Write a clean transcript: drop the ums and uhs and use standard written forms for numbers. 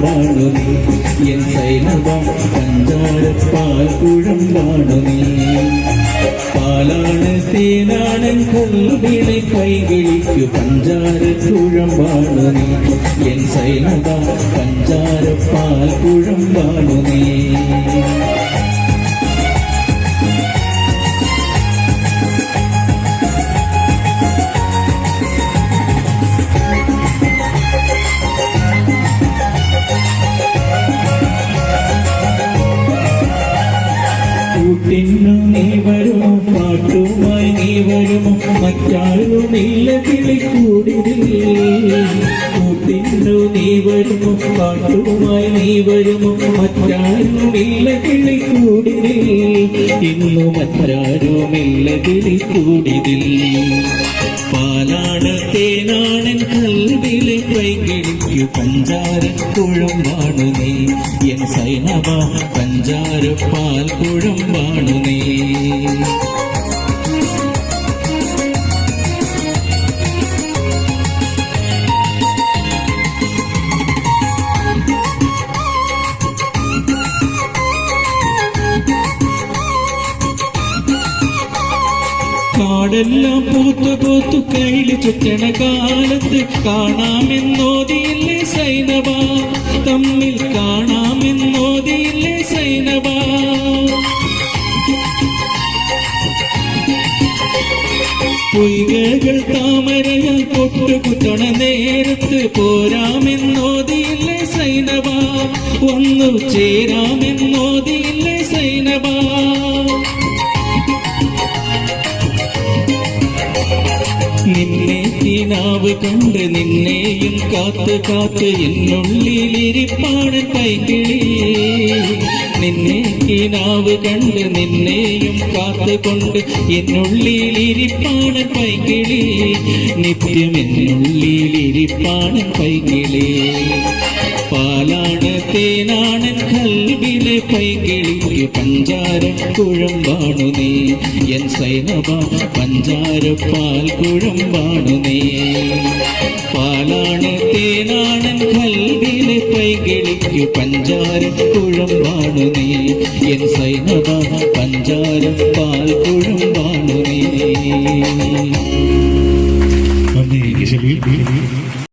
വാണു നീ എൻ സൈനവ പഞ്ചാരപ്പാൽ കുഴമ്പാണു നീ പാലാണ് തേനാണ് കൽവിളെ കൈകിളിക്കു പഞ്ചാര കുഴമ്പാണു നീ എൻ സൈനവ പഞ്ചാരപ്പാൽ കുഴമ്പാണു നീ കൂട്ടിന്നു നീ വരുമോ പാട്ടുമായി നീ വരുമോ മറ്റാരുമില്ല കിളിക്കൂടിതിൽ കൂട്ടിന്നു നീ വരുമോ പാട്ടുമായി നീ വരുമോ മറ്റാരുമില്ല കിളിക്കൂടിതിൽ ഇന്നു മറ്റാരുമില്ല കിളിക്കൂടിതിൽ പാലാണ് തേനാണൻ കൽവിലെ കൈകിളിക്കു പഞ്ചാര കുഴമ്പാണു നീ എൻ സൈനവ പഞ്ചാര പാൽ കുഴമ്പാണു നീ കാടെല്ലാം പൂത്തു കൈലി ചുറ്റണ കാലത്ത് കാണാമെന്നോതിയില്ലേ സൈനവ തമ്മിൽ കാണാമെന്നോതിയില്ലേ സൈനവ പൊയ്കകൾ താമരയാൽ പൊട്ടുകുത്തണ നേരത്ത് പോരാമെന്നോതിയില്ലേ സൈനവ ഒന്നു ചേരാമെന്നോതിയില്ലേ സൈനവ നിന്നെ കിനാവ് കണ്ട് നിന്നെയും കാത്ത് കാത്ത് എന്നുള്ളിലിരിപ്പാണ് കൈകിളി നിന്നെ കിനാവ് കണ്ട് നിന്നെയും കാത്ത് കൊണ്ട് എന്നുള്ളിലിരിപ്പാണ് കൈകിളി നിത്യം എന്നുള്ളിലിരിപ്പാണ് കൈകിളി പാലാണ് തേനാണ് കൽവിലെ പൈകിളിക്ക് പഞ്ചാര കുഴമ്പാണു നീ എൻ സൈനവ പഞ്ചാര പാൽ കുഴമ്പാണു നീ പാലാണ് തേനാണ് കൽവിലെ പൈകിളിക്ക് പഞ്ചാര കുഴമ്പാണു നീ എൻ സൈനവ പഞ്ചാര പാൽ കുഴമ്പാണു നീ.